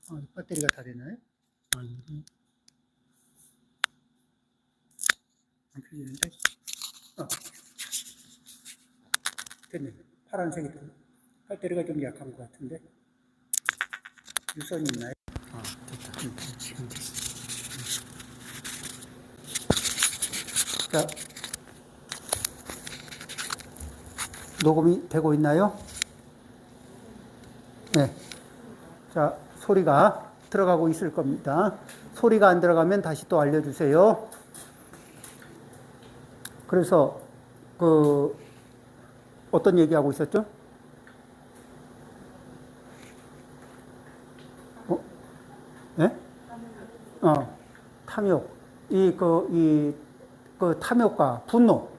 배터리가 다 되나요? 안 켜지는데? 됐네. 파란색이 됐네. 배터리가 좀 약한 것 같은데. 유선이 있나요? 됐다. 지금 됐어. 자, 녹음이 되고 있나요? 네. 자, 소리가 들어가고 있을 겁니다. 소리가 안 들어가면 다시 또 알려주세요. 그래서, 어떤 얘기하고 있었죠? 네? 탐욕. 탐욕과 분노.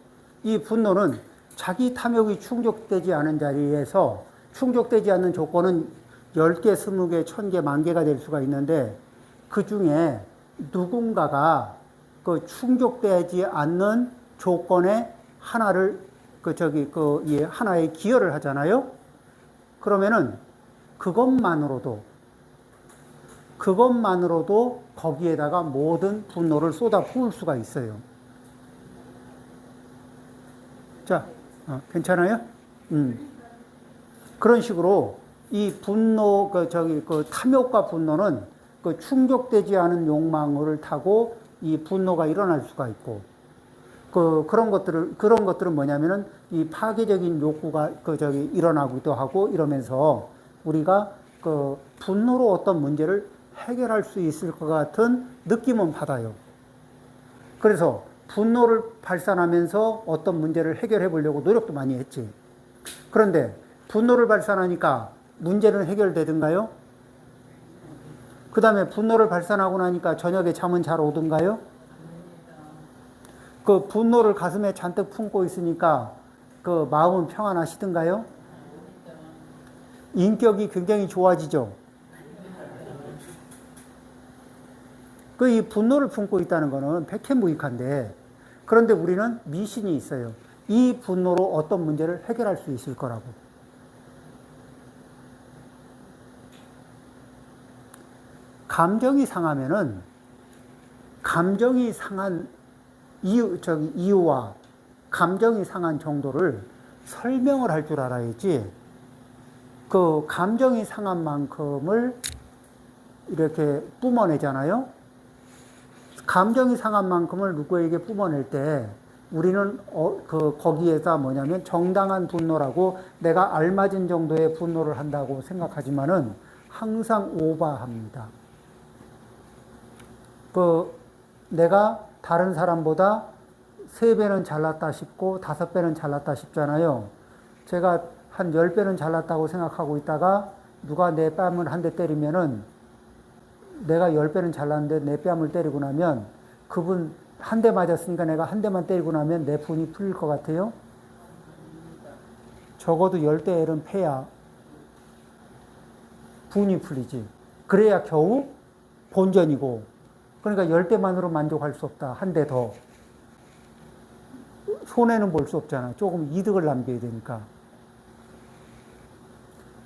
이 분노는 자기 탐욕이 충족되지 않은 자리에서 충족되지 않는 조건은 10개, 20개, 1000개, 10,000개가 될 수가 있는데 그 중에 누군가가 충족되지 않는 조건에 하나를 하나에 기여를 하잖아요. 그러면은 그것만으로도 거기에다가 모든 분노를 쏟아 부을 수가 있어요. 자, 괜찮아요? 그런 식으로 이 분노, 탐욕과 분노는 충족되지 않은 욕망을 타고 이 분노가 일어날 수가 있고, 그런 것들은 뭐냐면은 이 파괴적인 욕구가 일어나기도 하고 이러면서 우리가 분노로 어떤 문제를 해결할 수 있을 것 같은 느낌은 받아요. 그래서 분노를 발산하면서 어떤 문제를 해결해 보려고 노력도 많이 했지. 그런데 분노를 발산하니까 문제는 해결되든가요? 그 다음에 분노를 발산하고 나니까 저녁에 잠은 잘 오든가요? 그 분노를 가슴에 잔뜩 품고 있으니까 그 마음은 평안하시든가요? 인격이 굉장히 좋아지죠. 이 분노를 품고 있다는 것은 백해무익한데, 그런데 우리는 미신이 있어요. 이 분노로 어떤 문제를 해결할 수 있을 거라고. 감정이 상하면은 감정이 상한 이유와 감정이 상한 정도를 설명을 할 줄 알아야지, 그 감정이 상한 만큼을 이렇게 뿜어내잖아요. 감정이 상한 만큼을 누구에게 뿜어낼 때 우리는 거기에다 뭐냐면 정당한 분노라고 내가 알맞은 정도의 분노를 한다고 생각하지만은 항상 오버합니다. 내가 다른 사람보다 3배는 잘났다 싶고 5배는 잘났다 싶잖아요. 제가 한 10배는 잘났다고 생각하고 있다가 누가 내 뺨을 한 대 때리면은 내가 10배는 잘났는데 내 뺨을 때리고 나면 그분 한 대 맞았으니까 내가 한 대만 때리고 나면 내 분이 풀릴 것 같아요? 적어도 10대 L은 패야 분이 풀리지. 그래야 겨우 본전이고. 그러니까 10대만으로 만족할 수 없다. 한 대 더. 손해는 볼 수 없잖아. 조금 이득을 남겨야 되니까.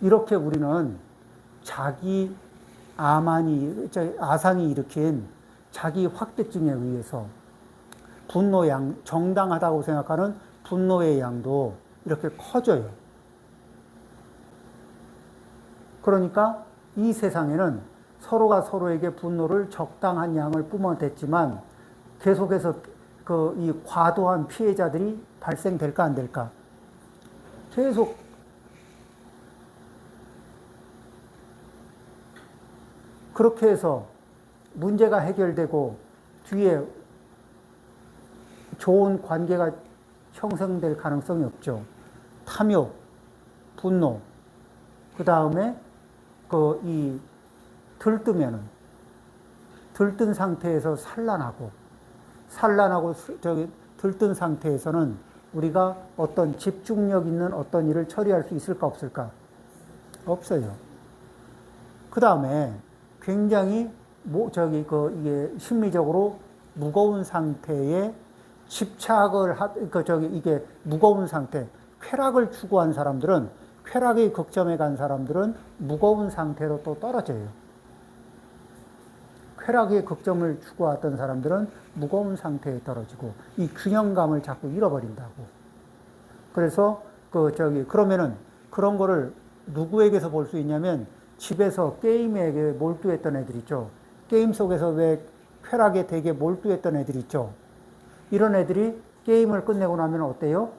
이렇게 우리는 자기 아상이 일으킨 자기 확대증에 의해서 분노 양, 정당하다고 생각하는 분노의 양도 이렇게 커져요. 그러니까 이 세상에는 서로가 서로에게 분노를 적당한 양을 뿜어댔지만 계속해서 이 과도한 피해자들이 발생될까 안 될까? 계속 그렇게 해서 문제가 해결되고 뒤에 좋은 관계가 형성될 가능성이 없죠. 탐욕, 분노, 그 다음에 들뜬 상태에서 산란하고 들뜬 상태에서는 우리가 어떤 집중력 있는 어떤 일을 처리할 수 있을까 없을까? 없어요. 그 다음에 굉장히 이게 심리적으로 무거운 상태에 집착을 이게 무거운 상태, 쾌락을 추구한 사람들은, 쾌락의 극점에 간 사람들은 무거운 상태로 또 떨어져요. 쾌락의 극점을 추구했던 사람들은 무거운 상태에 떨어지고 이 균형감을 자꾸 잃어버린다고. 그래서 그러면은 그런 거를 누구에게서 볼 수 있냐면 집에서 게임에 몰두했던 애들 있죠. 게임 속에서 왜 쾌락에 되게 몰두했던 애들 있죠. 이런 애들이 게임을 끝내고 나면 어때요?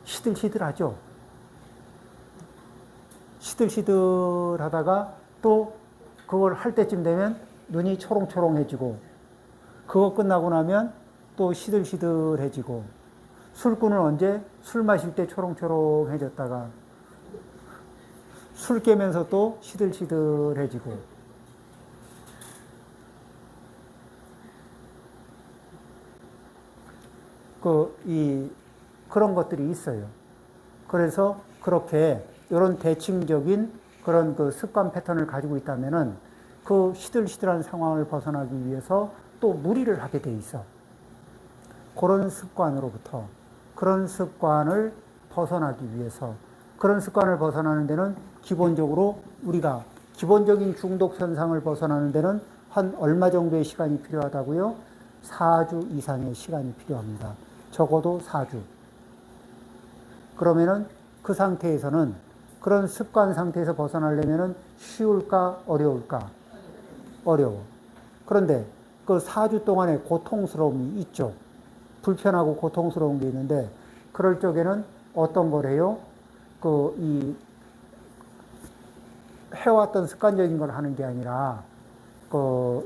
시들시들하죠. 시들시들하다가 또 그걸 할 때쯤 되면 눈이 초롱초롱해지고 그거 끝나고 나면 또 시들시들해지고 술꾼은 언제? 술 마실 때 초롱초롱해졌다가 술 깨면서 또 시들시들해지고 그런 것들이 있어요. 그래서 그렇게 이런 대칭적인 그런 습관 패턴을 가지고 있다면은 그 시들시들한 상황을 벗어나기 위해서 또 무리를 하게 돼 있어. 그런 습관으로부터 그런 습관을 벗어나기 위해서 그런 습관을 벗어나는 데는 기본적으로 우리가 기본적인 중독 현상을 벗어나는 데는 한 얼마 정도의 시간이 필요하다고요? 4주 이상의 시간이 필요합니다. 적어도 4주. 그러면은 그 상태에서는 그런 습관 상태에서 벗어나려면은 쉬울까 어려울까? 어려워. 그런데 그 4주 동안의 고통스러움이 있죠. 불편하고 고통스러운 게 있는데 그럴 적에는 어떤 거래요? 해왔던 습관적인 걸 하는 게 아니라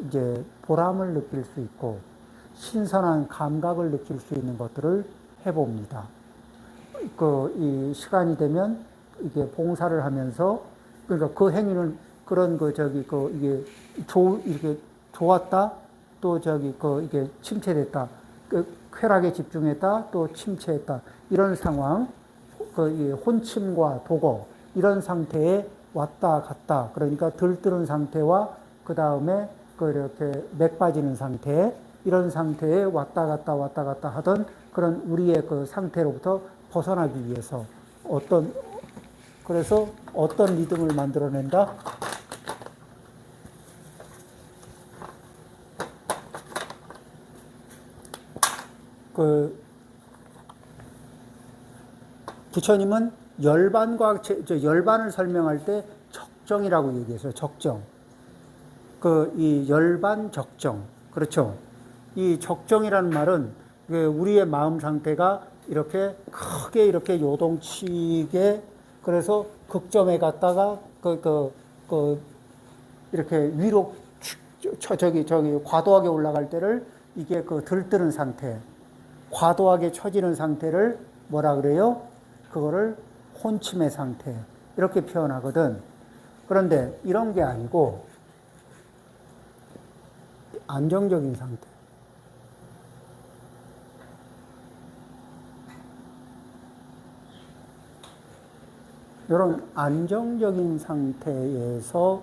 이제 보람을 느낄 수 있고 신선한 감각을 느낄 수 있는 것들을 해봅니다. 이 시간이 되면 이게 봉사를 하면서 그러니까 그 행위는 그런 이게 이렇게 좋았다 또 이게 침체됐다 쾌락에 집중했다 또 침체했다 이런 상황 이 혼침과 도거 이런 상태에 왔다 갔다 그러니까 들뜨는 상태와 그 다음에 이렇게 맥 빠지는 상태 이런 상태에 왔다 갔다 하던 그런 우리의 그 상태로부터 벗어나기 위해서 그래서 어떤 리듬을 만들어낸다? 부처님은 열반을 설명할 때 적정이라고 얘기했어요. 적정. 이 열반 적정. 그렇죠. 이 적정이라는 말은 우리의 마음 상태가 이렇게 크게 이렇게 요동치게 그래서 극점에 갔다가 이렇게 위로 과도하게 올라갈 때를 이게 들뜨는 상태, 과도하게 처지는 상태를 뭐라 그래요? 그거를 혼침의 상태 이렇게 표현하거든. 그런데 이런 게 아니고 안정적인 상태. 이런 안정적인 상태에서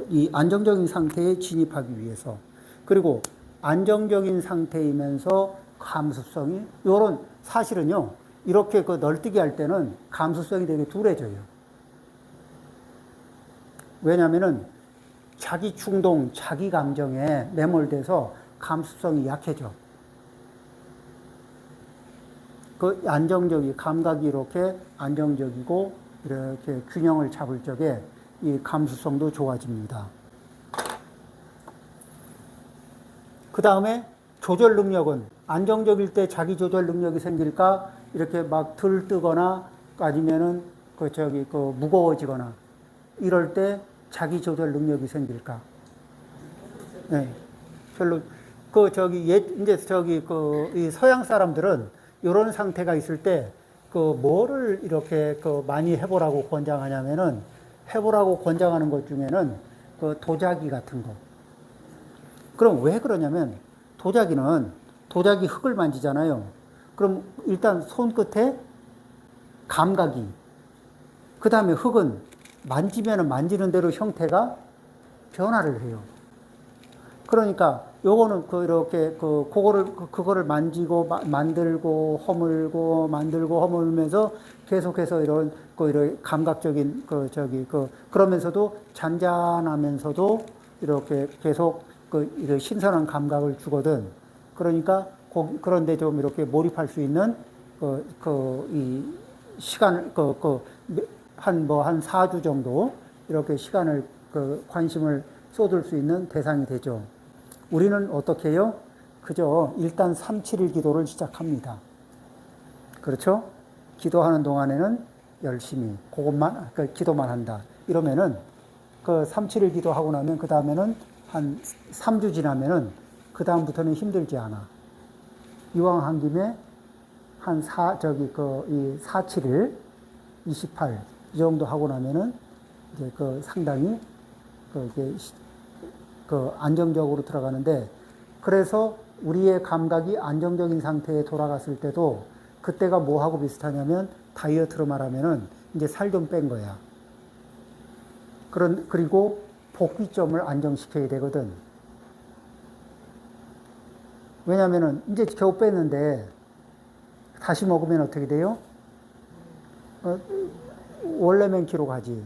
이 안정적인 상태에 진입하기 위해서 그리고 안정적인 상태이면서 감수성이 이런 사실은요 이렇게 널뛰기 할 때는 감수성이 되게 둔해져요. 왜냐하면은 자기 충동, 자기 감정에 매몰돼서 감수성이 약해져. 감각이 이렇게 안정적이고 이렇게 균형을 잡을 적에 이 감수성도 좋아집니다. 그 다음에 조절 능력은 안정적일 때 자기 조절 능력이 생길까? 이렇게 막 들뜨거나 아니면은 무거워지거나 이럴 때 자기 조절 능력이 생길까? 네. 별로 이 서양 사람들은 이런 상태가 있을 때 뭐를 이렇게 많이 해보라고 권장하냐면은 해보라고 권장하는 것 중에는 도자기 같은 거. 그럼 왜 그러냐면 도자기 흙을 만지잖아요. 그럼 일단 손끝에 감각이 그 다음에 흙은 만지면 만지는 대로 형태가 변화를 해요. 그러니까 요거는 이렇게 그거를 만지고 만들고 허물고 만들고 허물면서 계속해서 이런 감각적인 그러면서도 잔잔하면서도 이렇게 계속 이런 신선한 감각을 주거든. 그러니까 그런데 좀 이렇게 몰입할 수 있는 이 시간을 한 4주 정도 이렇게 시간을 관심을 쏟을 수 있는 대상이 되죠. 우리는 어떻게 해요? 그저 일단 371 기도를 시작합니다. 그렇죠? 기도하는 동안에는 열심히 그것만 기도만 한다. 이러면은 371 기도하고 나면 그 다음에는 한 3주 지나면은 그 다음부터는 힘들지 않아. 이왕 한 김에 한 471, 28 이 정도 하고 나면은 이제 상당히 안정적으로 들어가는데, 그래서 우리의 감각이 안정적인 상태에 돌아갔을 때도 그때가 뭐하고 비슷하냐면 다이어트로 말하면은 이제 살 좀 뺀 거야. 그리고 복귀점을 안정시켜야 되거든. 왜냐면은 이제 겨우 뺐는데 다시 먹으면 어떻게 돼요? 원래면 키로 가지.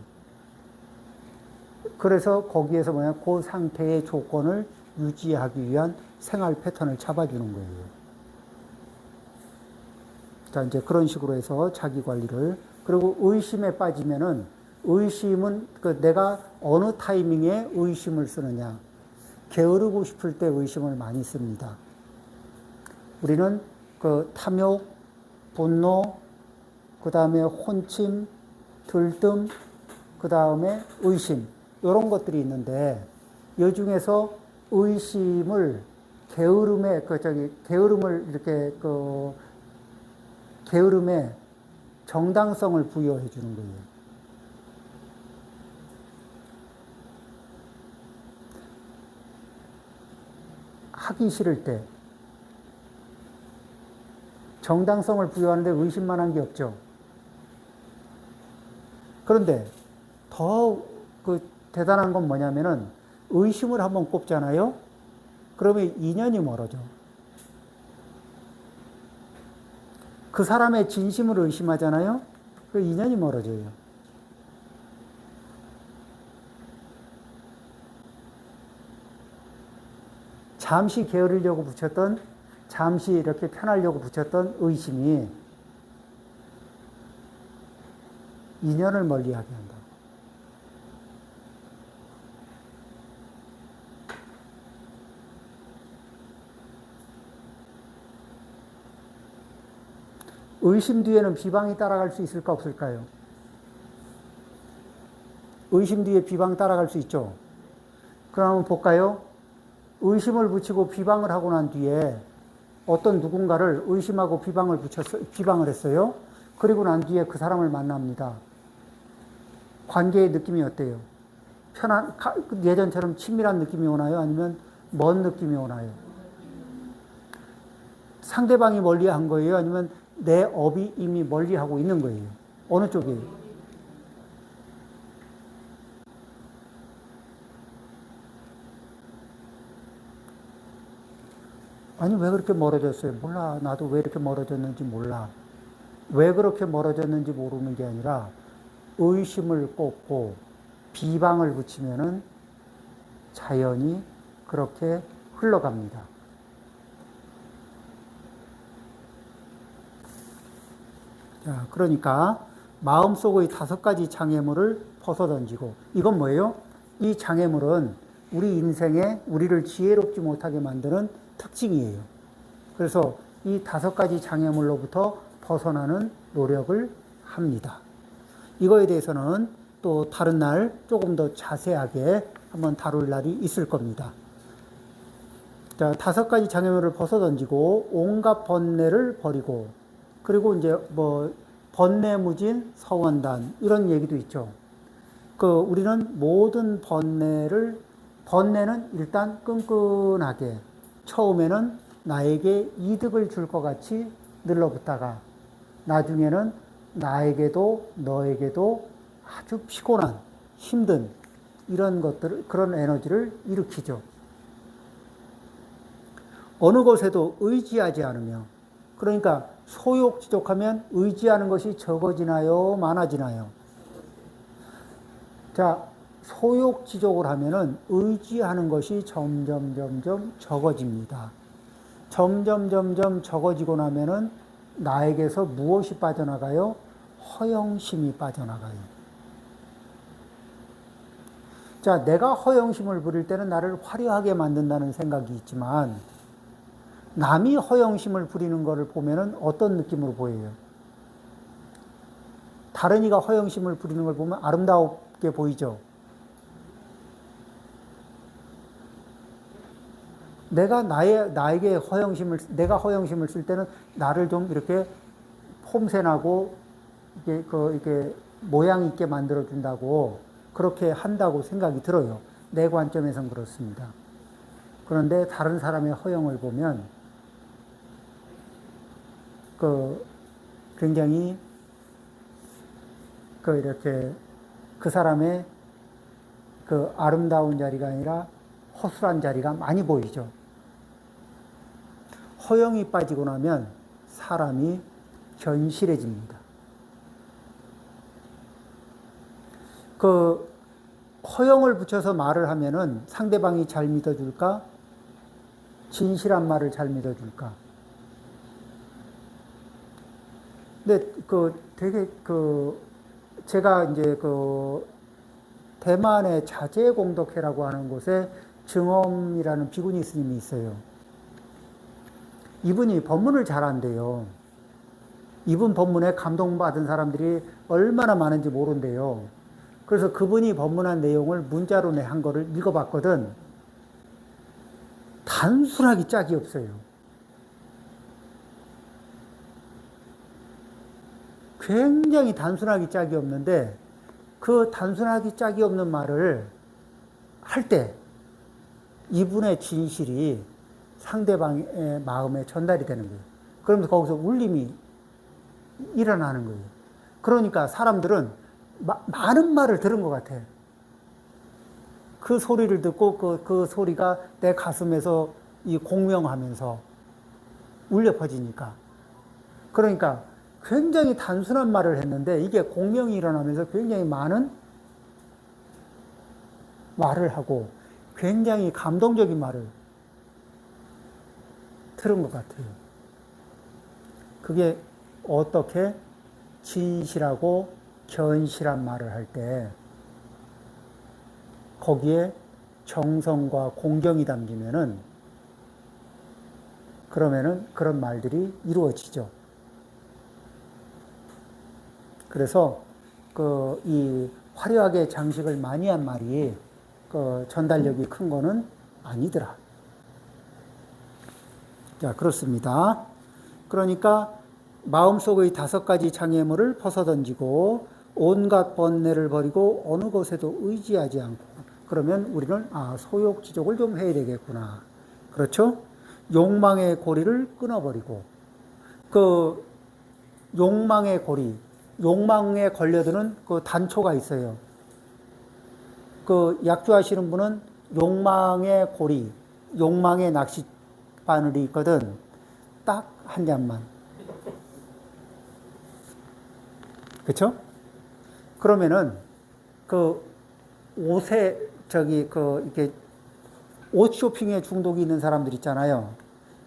그래서 거기에서 그 상태의 조건을 유지하기 위한 생활 패턴을 잡아주는 거예요. 자, 이제 그런 식으로 해서 자기 관리를. 그리고 의심에 빠지면은, 의심은 내가 어느 타이밍에 의심을 쓰느냐. 게으르고 싶을 때 의심을 많이 씁니다. 우리는 탐욕, 분노, 그 다음에 혼침, 들뜸, 그 다음에 의심, 이런 것들이 있는데, 이 중에서 의심을 게으름을 이렇게 게으름에 정당성을 부여해 주는 거예요. 하기 싫을 때 정당성을 부여하는데 의심만 한 게 없죠. 그런데 더 대단한 건 뭐냐면은 의심을 한번 꼽잖아요. 그러면 인연이 멀어져. 그 사람의 진심을 의심하잖아요. 그 인연이 멀어져요. 잠시 게으르려고 붙였던, 잠시 이렇게 편하려고 붙였던 의심이 인연을 멀리하게 한다. 의심 뒤에는 비방이 따라갈 수 있을까 없을까요? 의심 뒤에 비방 따라갈 수 있죠. 그럼 한번 볼까요? 의심을 붙이고 비방을 하고 난 뒤에 어떤 누군가를 의심하고 비방을 했어요. 그리고 난 뒤에 그 사람을 만납니다. 관계의 느낌이 어때요? 예전처럼 친밀한 느낌이 오나요? 아니면 먼 느낌이 오나요? 상대방이 멀리 한 거예요? 아니면 내 업이 이미 멀리 하고 있는 거예요? 어느 쪽이에요? 아니, 왜 그렇게 멀어졌어요? 몰라. 나도 왜 이렇게 멀어졌는지 몰라. 왜 그렇게 멀어졌는지 모르는 게 아니라 의심을 꽂고 비방을 붙이면은 자연히 그렇게 흘러갑니다. 자, 그러니까 마음속의 5가지 장애물을 벗어던지고, 이건 뭐예요? 이 장애물은 우리 인생에 우리를 지혜롭지 못하게 만드는 특징이에요. 그래서 이 5가지 장애물로부터 벗어나는 노력을 합니다. 이거에 대해서는 또 다른 날 조금 더 자세하게 한번 다룰 날이 있을 겁니다. 자, 5가지 장애물을 벗어던지고 온갖 번뇌를 버리고, 그리고 이제 번뇌무진 성원단 이런 얘기도 있죠. 우리는 모든 번뇌는 일단 끈끈하게 처음에는 나에게 이득을 줄 것 같이 늘러붙다가 나중에는 나에게도 너에게도 아주 피곤한, 힘든 이런 것들을, 그런 에너지를 일으키죠. 어느 것에도 의지하지 않으며, 그러니까 소욕지족하면 의지하는 것이 적어지나요, 많아지나요? 자, 소욕지족을 하면은 의지하는 것이 점점 적어집니다. 점점 적어지고 나면은 나에게서 무엇이 빠져나가요? 허영심이 빠져나가요. 자, 내가 허영심을 부릴 때는 나를 화려하게 만든다는 생각이 있지만, 남이 허영심을 부리는 것을 보면은 어떤 느낌으로 보여요? 다른 이가 허영심을 부리는 걸 보면 아름답게 보이죠? 나에게 내가 허영심을 쓸 때는 나를 좀 이렇게 폼새나고, 이렇게 모양 있게 만들어준다고, 그렇게 한다고 생각이 들어요. 내 관점에선 그렇습니다. 그런데 다른 사람의 허영을 보면, 굉장히, 이렇게, 그 사람의 아름다운 자리가 아니라 허술한 자리가 많이 보이죠. 허영이 빠지고 나면 사람이 견실해집니다. 허영을 붙여서 말을 하면은 상대방이 잘 믿어줄까? 진실한 말을 잘 믿어줄까? 근데 되게 제가 이제 대만의 자제공덕회라고 하는 곳에 증엄이라는 비구니 스님이 있어요. 이분이 법문을 잘한대요. 이분 법문에 감동받은 사람들이 얼마나 많은지 모른대요. 그래서 그분이 법문한 내용을 문자로 한 거를 읽어봤거든. 단순하기 짝이 없어요. 굉장히 단순하기 짝이 없는데, 그 단순하기 짝이 없는 말을 할 때 이분의 진실이 상대방의 마음에 전달이 되는 거예요. 그러면서 거기서 울림이 일어나는 거예요. 그러니까 사람들은 많은 말을 들은 것 같아. 그 소리를 듣고 그 소리가 내 가슴에서 공명하면서 울려 퍼지니까. 그러니까 굉장히 단순한 말을 했는데 이게 공명이 일어나면서 굉장히 많은 말을 하고 굉장히 감동적인 말을 들은 것 같아요. 그게 어떻게 진실하고 견실한 말을 할 때 거기에 정성과 공경이 담기면은 그러면은 그런 말들이 이루어지죠. 그래서 이 화려하게 장식을 많이 한 말이 전달력이 큰 거는 아니더라. 자, 그렇습니다. 그러니까 마음속의 5가지 장애물을 벗어던지고 온갖 번뇌를 버리고 어느 것에도 의지하지 않고, 그러면 우리는 소욕지족을 좀 해야 되겠구나. 그렇죠? 욕망의 고리를 끊어버리고, 욕망의 고리, 욕망에 걸려드는 단초가 있어요. 약주하시는 분은 욕망의 고리, 욕망의 낚싯바늘이 있거든. 딱 한 잔만. 그쵸? 그러면은, 옷에, 이렇게, 옷 쇼핑에 중독이 있는 사람들 있잖아요.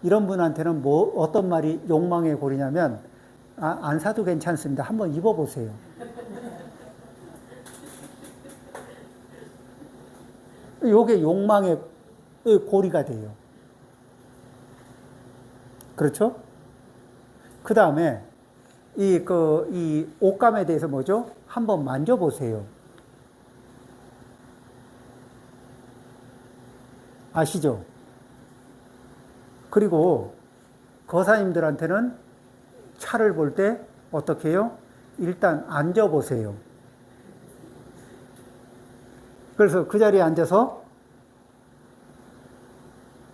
이런 분한테는 어떤 말이 욕망의 고리냐면, 안 사도 괜찮습니다. 한번 입어보세요. 요게 욕망의 고리가 돼요. 그렇죠? 그 다음에, 이 옷감에 대해서 뭐죠? 한번 만져보세요. 아시죠? 그리고 거사님들한테는 차를 볼 때 어떻게 해요? 일단 앉아보세요. 그래서 그 자리에 앉아서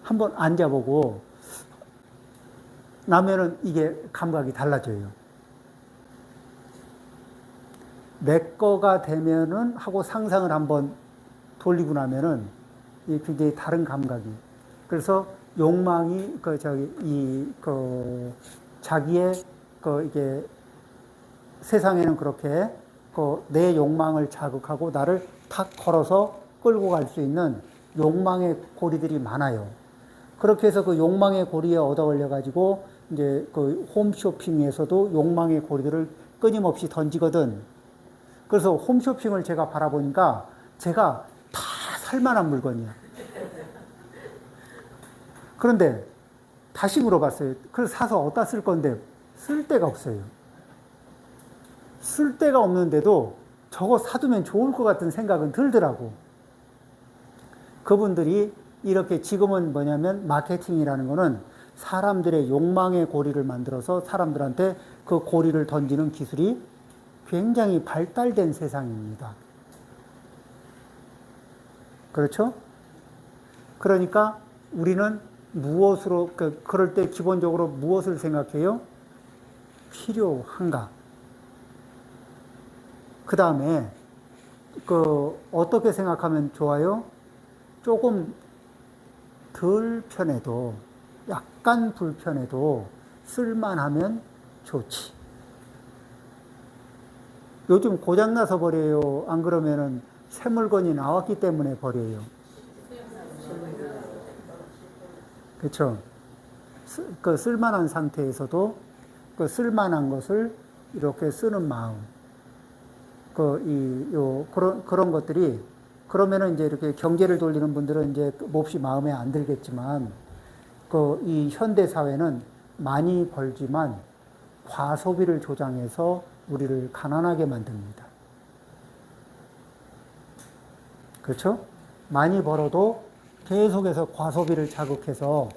한번 앉아보고 나면은 이게 감각이 달라져요. 내 거가 되면은 하고 상상을 한번 돌리고 나면은 이게 굉장히 다른 감각이. 그래서 욕망이 자기의 이게 세상에는 그렇게 내 욕망을 자극하고 나를 탁 걸어서 끌고 갈 수 있는 욕망의 고리들이 많아요. 그렇게 해서 그 욕망의 고리에 얻어 걸려 가지고 이제 그 홈쇼핑에서도 욕망의 고리들을 끊임없이 던지거든. 그래서 홈쇼핑을 제가 바라보니까 제가 다 살만한 물건이야. 그런데 다시 물어봤어요. 그래서 사서 어디다 쓸 건데 쓸 데가 없어요. 쓸 데가 없는데도 저거 사두면 좋을 것 같은 생각은 들더라고. 그분들이 이렇게 지금은 뭐냐면 마케팅이라는 거는 사람들의 욕망의 고리를 만들어서 사람들한테 그 고리를 던지는 기술이 굉장히 발달된 세상입니다. 그렇죠? 그러니까 우리는 무엇으로, 그럴 때 기본적으로 무엇을 생각해요? 필요한가? 그 다음에, 어떻게 생각하면 좋아요? 조금 덜 편해도, 약간 불편해도 쓸만하면 좋지. 요즘 고장나서 버려요? 안 그러면은 새 물건이 나왔기 때문에 버려요? 그렇죠? 그 쓸만한 상태에서도 그 쓸만한 것을 이렇게 쓰는 마음. 그런 것들이, 그러면은 이제 이렇게 경제를 돌리는 분들은 이제 몹시 마음에 안 들겠지만, 이 현대 사회는 많이 벌지만 과소비를 조장해서 우리를 가난하게 만듭니다. 그렇죠? 많이 벌어도 계속해서 과소비를 자극해서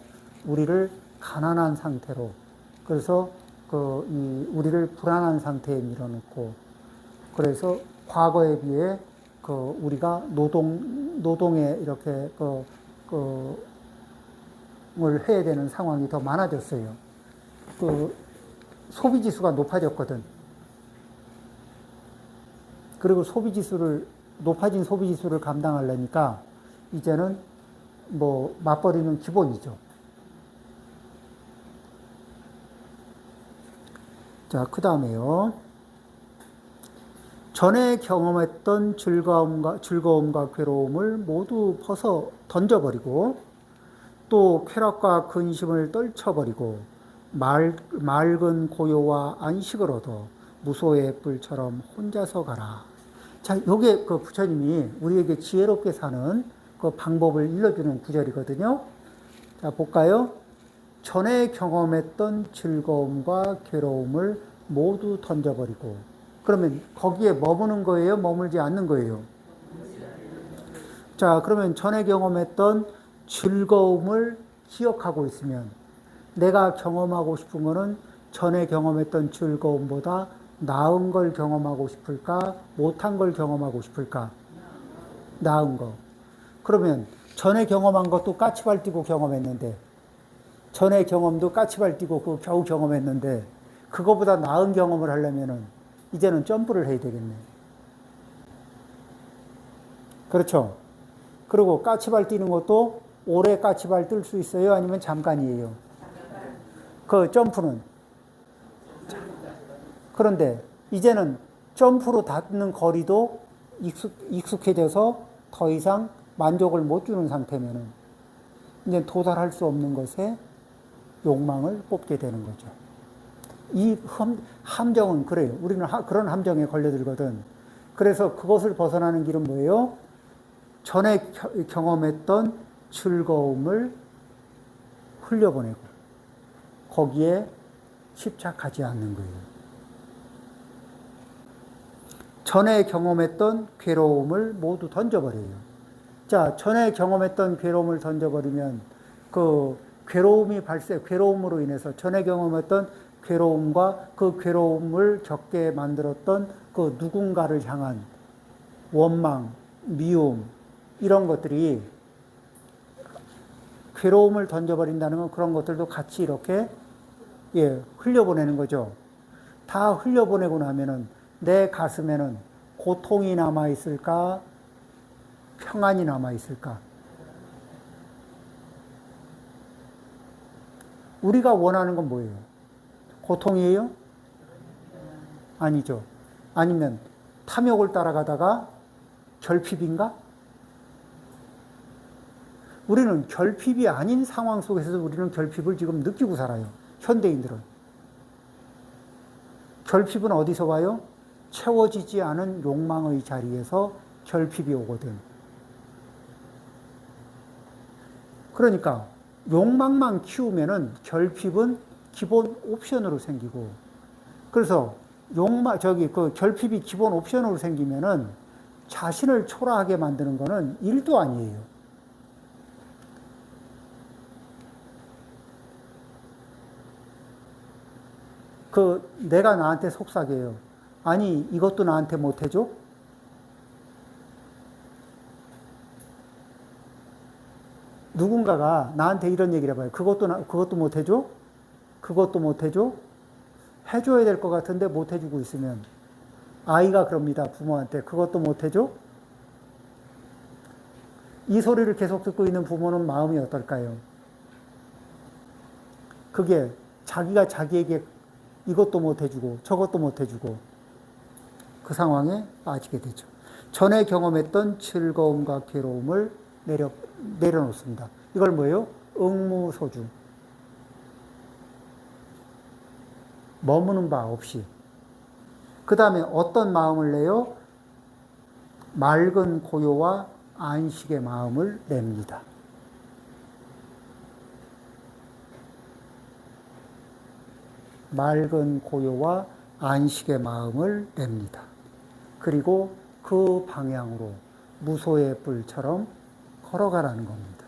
우리를 가난한 상태로, 그래서 우리를 불안한 상태에 밀어넣고, 그래서 과거에 비해 우리가 노동에 이렇게 을 해야 되는 상황이 더 많아졌어요. 소비지수가 높아졌거든. 그리고 높아진 소비지수를 감당하려니까 이제는 맞벌이는 기본이죠. 자, 그 다음에요. 전에 경험했던 즐거움과 괴로움을 모두 벗어 던져버리고, 또 쾌락과 근심을 떨쳐버리고, 맑은 고요와 안식을 얻어 무소의 뿔처럼 혼자서 가라. 자, 요게 부처님이 우리에게 지혜롭게 사는 그 방법을 일러주는 구절이거든요. 자, 볼까요? 전에 경험했던 즐거움과 괴로움을 모두 던져버리고, 그러면 거기에 머무는 거예요? 머물지 않는 거예요? 자, 그러면 전에 경험했던 즐거움을 기억하고 있으면, 내가 경험하고 싶은 거는 전에 경험했던 즐거움보다 나은 걸 경험하고 싶을까? 못한 걸 경험하고 싶을까? 나은 거. 그러면 전에 경험한 것도 까치발 뛰고 경험했는데, 전에 경험도 까치발 뛰고 겨우 경험했는데, 그거보다 나은 경험을 하려면은 이제는 점프를 해야 되겠네. 그렇죠? 그리고 까치발 뛰는 것도 오래 까치발 뜰 수 있어요? 아니면 잠깐이에요? 그 점프는. 그런데 이제는 점프로 닿는 거리도 익숙해져서 더 이상 만족을 못 주는 상태면은 이제 도달할 수 없는 것에 욕망을 뽑게 되는 거죠. 이 함정은 그래요. 우리는 그런 함정에 걸려들거든. 그래서 그것을 벗어나는 길은 뭐예요? 전에 경험했던 즐거움을 흘려보내고 거기에 집착하지 않는 거예요. 전에 경험했던 괴로움을 모두 던져버려요. 자, 전에 경험했던 괴로움을 던져버리면 괴로움으로 인해서 전에 경험했던 괴로움과 그 괴로움을 겪게 만들었던 그 누군가를 향한 원망, 미움, 이런 것들이, 괴로움을 던져버린다는 건 그런 것들도 같이 이렇게 흘려보내는 거죠. 다 흘려보내고 나면은 내 가슴에는 고통이 남아있을까? 평안이 남아있을까? 우리가 원하는 건 뭐예요? 고통이에요? 아니죠. 아니면 탐욕을 따라가다가 결핍인가? 우리는 결핍이 아닌 상황 속에서도 우리는 결핍을 지금 느끼고 살아요. 현대인들은. 결핍은 어디서 와요? 채워지지 않은 욕망의 자리에서 결핍이 오거든. 그러니까 욕망만 키우면은 결핍은 기본 옵션으로 생기고, 그래서 결핍이 기본 옵션으로 생기면은 자신을 초라하게 만드는 거는 일도 아니에요. 내가 나한테 속삭여요. 아니, 이것도 나한테 못 해줘? 누군가가 나한테 이런 얘기를 해봐요. 그것도 못 해줘? 그것도 못 해줘? 해줘야 될 것 같은데 못 해주고 있으면. 아이가 그럽니다. 부모한테. 그것도 못 해줘? 이 소리를 계속 듣고 있는 부모는 마음이 어떨까요? 그게 자기가 자기에게 이것도 못 해주고 저것도 못 해주고 그 상황에 빠지게 되죠. 전에 경험했던 즐거움과 괴로움을 내려놓습니다. 이걸 뭐예요? 응무소중. 머무는 바 없이. 그 다음에 어떤 마음을 내요? 맑은 고요와 안식의 마음을 냅니다. 맑은 고요와 안식의 마음을 냅니다. 그리고 그 방향으로 무소의 뿔처럼 걸어가라는 겁니다.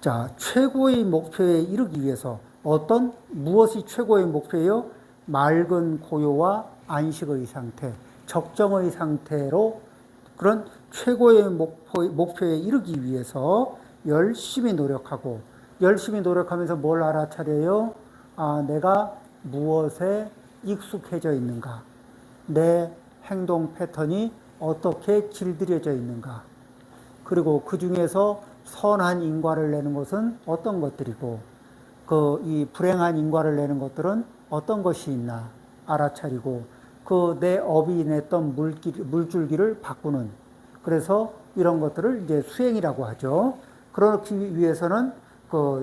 자, 최고의 목표에 이르기 위해서 무엇이 최고의 목표예요? 맑은 고요와 안식의 상태, 적정의 상태로 그런 최고의 목표에 이르기 위해서 열심히 노력하면서 뭘 알아차려요? 내가 무엇에 익숙해져 있는가? 내 행동 패턴이 어떻게 길들여져 있는가? 그리고 그 중에서 선한 인과를 내는 것은 어떤 것들이고, 이 불행한 인과를 내는 것들은 어떤 것이 있나 알아차리고, 내 업이 냈던 물줄기를 바꾸는, 그래서 이런 것들을 이제 수행이라고 하죠. 그러기 위해서는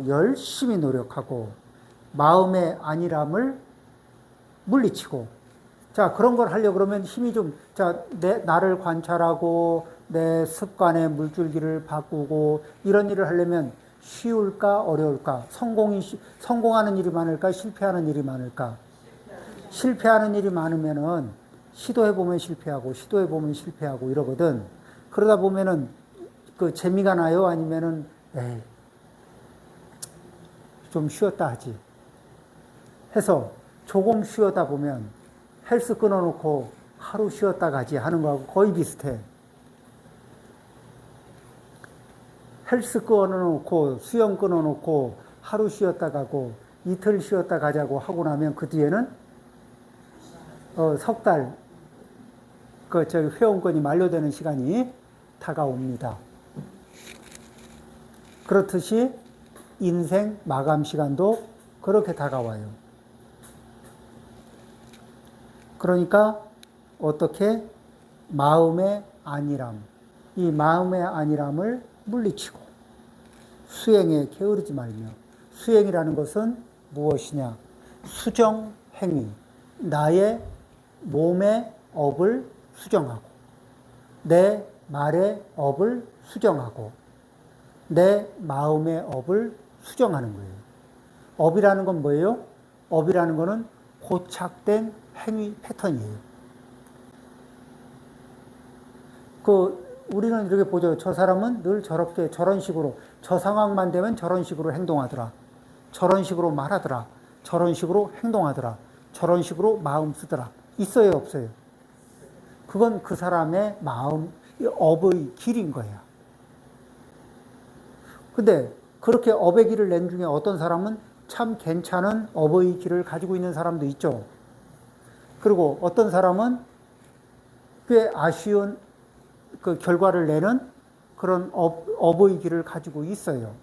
열심히 노력하고, 마음의 안일함을 물리치고, 자, 그런 걸 하려고 그러면 힘이 나를 관찰하고, 내 습관의 물줄기를 바꾸고, 이런 일을 하려면 쉬울까, 어려울까? 성공하는 일이 많을까, 실패하는 일이 많을까? 실패하는 일이 많으면은, 시도해보면 실패하고 이러거든. 그러다 보면은, 재미가 나요? 아니면은, 좀 쉬었다 하지. 해서 조금 쉬었다 보면 헬스 끊어놓고 하루 쉬었다 가지 하는 거하고 거의 비슷해. 헬스 끊어놓고 수영 끊어놓고 하루 쉬었다 가고 이틀 쉬었다 가자고 하고 나면 그 뒤에는 석 달 회원권이 만료되는 시간이 다가옵니다. 그렇듯이 인생 마감 시간도 그렇게 다가와요. 그러니까 어떻게 마음의 안일함, 이 마음의 안일함을 물리치고 수행에 게으르지 말며, 수행이라는 것은 무엇이냐? 수정 행위, 나의 몸의 업을 수정하고, 내 말의 업을 수정하고, 내 마음의 업을 수정하는 거예요. 업이라는 건 뭐예요? 업이라는 거는 고착된 행위 패턴이에요. 우리는 이렇게 보죠. 저 사람은 늘 저런 식으로, 저 상황만 되면 저런 식으로 행동하더라. 저런 식으로 말하더라. 저런 식으로 행동하더라. 저런 식으로 마음 쓰더라. 있어요, 없어요? 그건 그 사람의 업의 길인 거야. 근데 그렇게 업의 길을 낸 중에 어떤 사람은 참 괜찮은 업의 길을 가지고 있는 사람도 있죠. 그리고 어떤 사람은 꽤 아쉬운 결과를 내는 그런 업의 길을 가지고 있어요.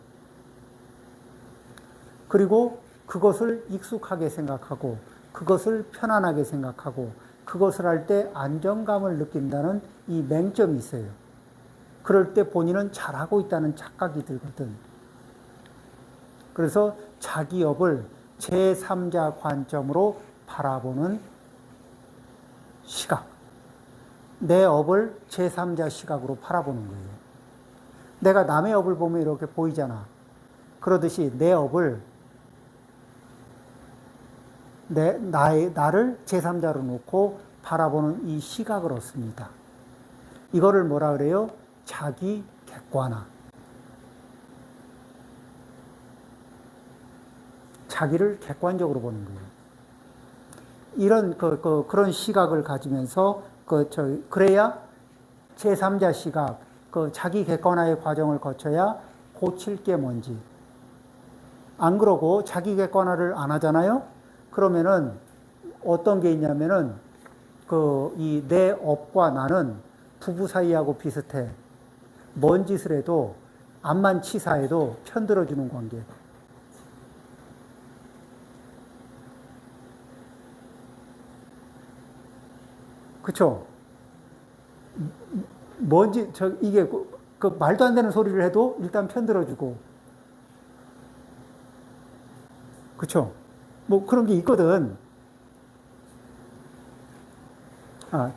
그리고 그것을 익숙하게 생각하고 그것을 편안하게 생각하고 그것을 할 때 안정감을 느낀다는 이 맹점이 있어요. 그럴 때 본인은 잘하고 있다는 착각이 들거든. 그래서 자기 업을 제3자 관점으로 바라보는 시각. 내 업을 제3자 시각으로 바라보는 거예요. 내가 남의 업을 보면 이렇게 보이잖아. 그러듯이 내 업을 나를 제3자로 놓고 바라보는 이 시각을 얻습니다. 이거를 뭐라 그래요? 자기 객관화. 자기를 객관적으로 보는 거예요. 이런 그런 시각을 가지면서 그래야 제3자 시각, 자기 객관화의 과정을 거쳐야 고칠 게 뭔지. 안 그러고 자기 객관화를 안 하잖아요? 그러면은 어떤 게 있냐면은 이 내 업과 나는 부부 사이하고 비슷해. 뭔 짓을 해도 암만 치사해도 편들어주는 관계. 그쵸? 뭔지, 이게 말도 안 되는 소리를 해도 일단 편들어주고. 그쵸? 뭐 그런 게 있거든. 아,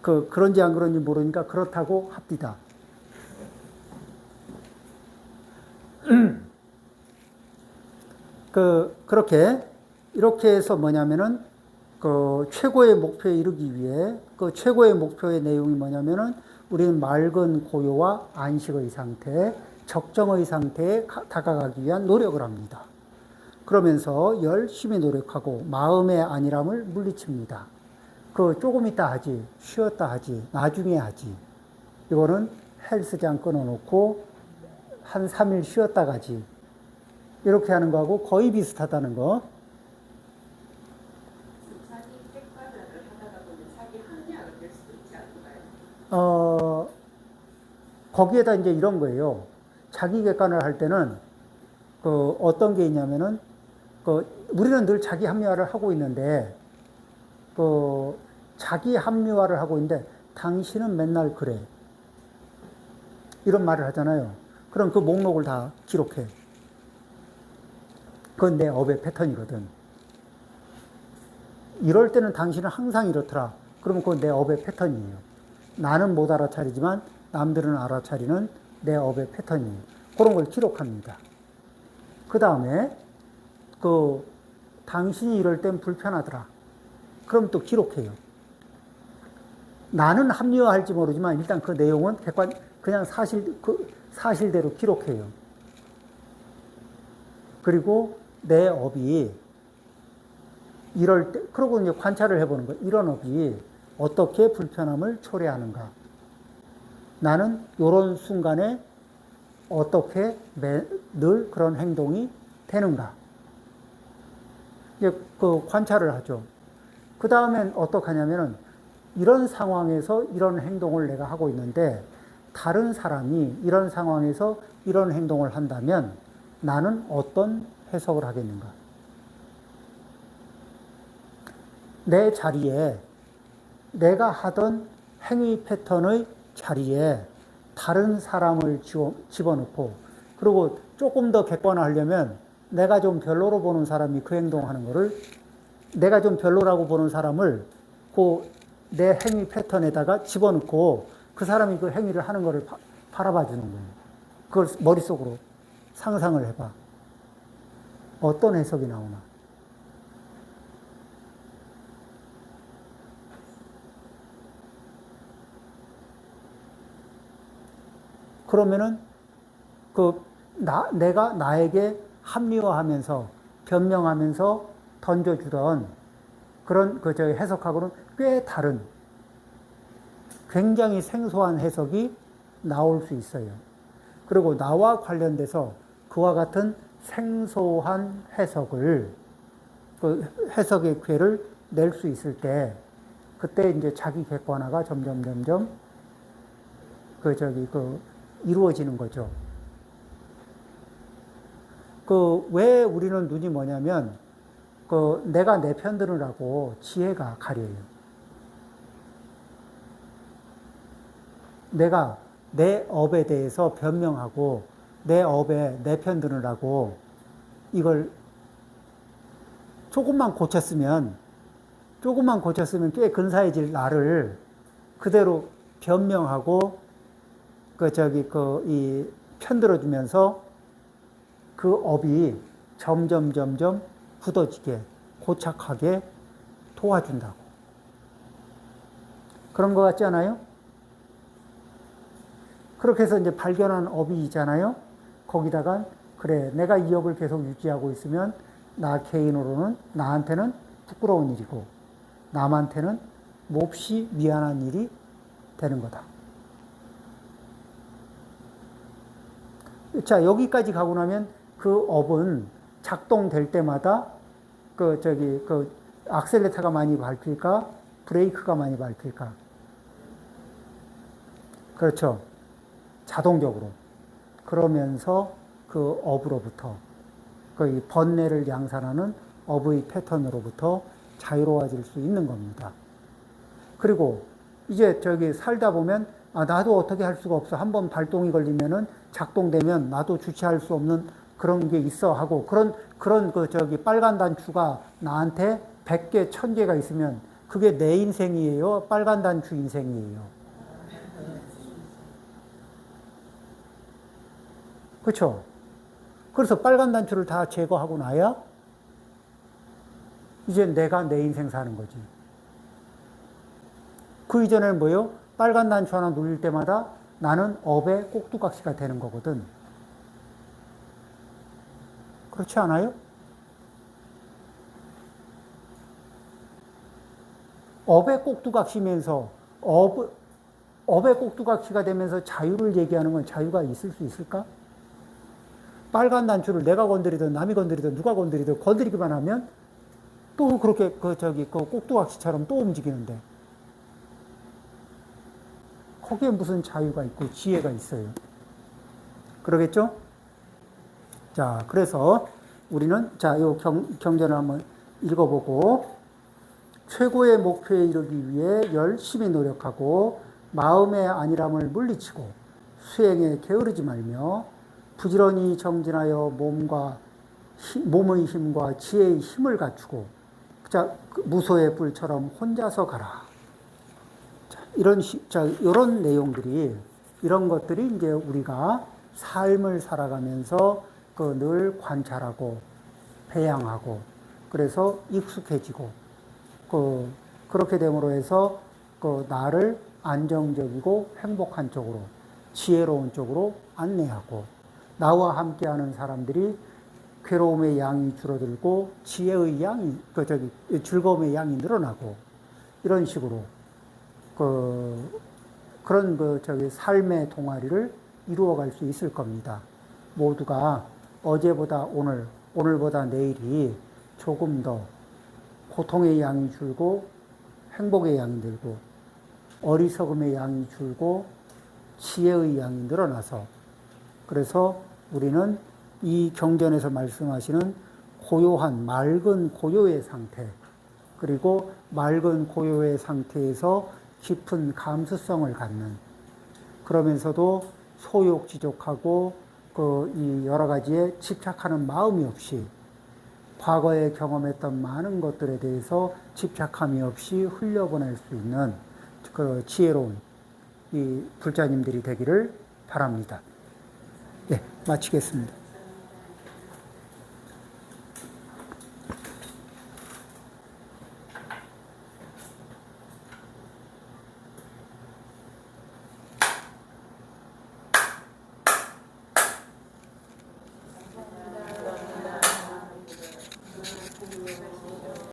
그런지 안 그런지 모르니까 그렇다고 합디다. 이렇게 해서 뭐냐면은, 최고의 목표에 이르기 위해, 최고의 목표의 내용이 뭐냐면은, 우리는 맑은 고요와 안식의 상태, 적정의 상태에 다가가기 위한 노력을 합니다. 그러면서 열심히 노력하고 마음의 안일함을 물리칩니다. 조금 있다 하지, 쉬었다 하지, 나중에 하지. 이거는 헬스장 끊어놓고 한 3일 쉬었다 가지. 이렇게 하는 거하고 거의 비슷하다는 거. 자기 객관화를 하다가 보면 자기 합리화가 될 수도 있지 않을까요? 거기에다 이제 이런 거예요. 자기 객관을 할 때는 어떤 게 있냐면은 우리는 늘 자기 합리화를 하고 있는데 자기 합리화를 하고 있는데 당신은 맨날 그래. 이런 말을 하잖아요. 그럼 그 목록을 다 기록해. 그건 내 업의 패턴이거든. 이럴 때는 당신은 항상 이렇더라. 그러면 그건 내 업의 패턴이에요. 나는 못 알아차리지만 남들은 알아차리는 내 업의 패턴이에요. 그런 걸 기록합니다. 그 다음에 당신이 이럴 땐 불편하더라. 그럼 또 기록해요. 나는 합리화할지 모르지만 일단 그 내용은 그냥 사실대로 기록해요. 그리고 내 업이 이럴 때, 그러고 이제 관찰을 해보는 거예요. 이런 업이 어떻게 불편함을 초래하는가. 나는 이런 순간에 어떻게 늘 그런 행동이 되는가. 이제 관찰을 하죠. 그 다음엔 어떻게 하냐면은 이런 상황에서 이런 행동을 내가 하고 있는데 다른 사람이 이런 상황에서 이런 행동을 한다면 나는 어떤 해석을 하겠는가? 내 자리에 내가 하던 행위 패턴의 자리에 다른 사람을 집어넣고 그리고 조금 더 객관화하려면 내가 좀 별로로 보는 사람이 그 행동하는 거를 내가 좀 별로라고 보는 사람을 내 행위 패턴에다가 집어넣고 그 사람이 그 행위를 하는 거를 바라봐 주는 거예요. 그걸 머릿속으로 상상을 해봐. 어떤 해석이 나오나. 그러면은 내가 나에게 합리화하면서 변명하면서 던져주던 그런 해석하고는 꽤 다른 굉장히 생소한 해석이 나올 수 있어요. 그리고 나와 관련돼서 그와 같은 생소한 해석의 궤를 낼 수 있을 때 그때 이제 자기 객관화가 점점 이루어지는 거죠. 왜 우리는 눈이 뭐냐면, 내가 내 편 들으라고 지혜가 가려요. 내가 내 업에 대해서 변명하고, 내 업에 내 편 들으라고, 이걸 조금만 고쳤으면 꽤 근사해질 나를 그대로 변명하고, 편들어주면서 그 업이 점점 굳어지게, 고착하게 도와준다고. 그런 것 같지 않아요? 그렇게 해서 이제 발견한 업이 있잖아요? 거기다가, 그래, 내가 이 업을 계속 유지하고 있으면, 나 개인으로는, 나한테는 부끄러운 일이고, 남한테는 몹시 미안한 일이 되는 거다. 자, 여기까지 가고 나면 그 업은 작동될 때마다 악셀레터가 많이 밟힐까? 브레이크가 많이 밟힐까? 그렇죠. 자동적으로. 그러면서 그 업으로부터, 그 번뇌를 양산하는 업의 패턴으로부터 자유로워질 수 있는 겁니다. 그리고 이제 살다 보면, 나도 어떻게 할 수가 없어. 한번 발동이 걸리면은 작동되면 나도 주체할 수 없는 그런 게 있어 하고, 빨간 단추가 나한테 100개, 1000개가 있으면 그게 내 인생이에요? 빨간 단추 인생이에요? 그렇죠? 그래서 빨간 단추를 다 제거하고 나야 이제 내가 내 인생 사는 거지. 그 이전에는 뭐예요? 빨간 단추 하나 눌릴 때마다 나는 업의 꼭두각시가 되는 거거든. 그렇지 않아요? 업의 꼭두각시면서 업의 꼭두각시가 되면서 자유를 얘기하는 건 자유가 있을 수 있을까? 빨간 단추를 내가 건드리든 남이 건드리든 누가 건드리든 건드리기만 하면 또 그렇게 꼭두각시처럼 또 움직이는데, 거기에 무슨 자유가 있고 지혜가 있어요. 그러겠죠? 자, 그래서 우리는, 이 경전을 한번 읽어보고, 최고의 목표에 이르기 위해 열심히 노력하고, 마음의 안일함을 물리치고, 수행에 게으르지 말며, 부지런히 정진하여 몸의 힘과 지혜의 힘을 갖추고, 무소의 불처럼 혼자서 가라. 이런 내용들이, 이런 것들이 이제 우리가 삶을 살아가면서 늘 관찰하고, 배양하고, 그래서 익숙해지고, 그렇게 됨으로 해서 나를 안정적이고 행복한 쪽으로, 지혜로운 쪽으로 안내하고, 나와 함께하는 사람들이 괴로움의 양이 줄어들고, 지혜의 양이, 즐거움의 양이 늘어나고, 이런 식으로, 그런 삶의 동아리를 이루어갈 수 있을 겁니다. 모두가 어제보다 오늘보다 내일이 조금 더 고통의 양이 줄고, 행복의 양이 늘고, 어리석음의 양이 줄고, 지혜의 양이 늘어나서, 그래서 우리는 이 경전에서 말씀하시는 고요한 맑은 고요의 상태, 그리고 맑은 고요의 상태에서 깊은 감수성을 갖는, 그러면서도 소욕지족하고 이 여러 가지에 집착하는 마음이 없이, 과거에 경험했던 많은 것들에 대해서 집착함이 없이 흘려보낼 수 있는 지혜로운 이 불자님들이 되기를 바랍니다. 네, 마치겠습니다.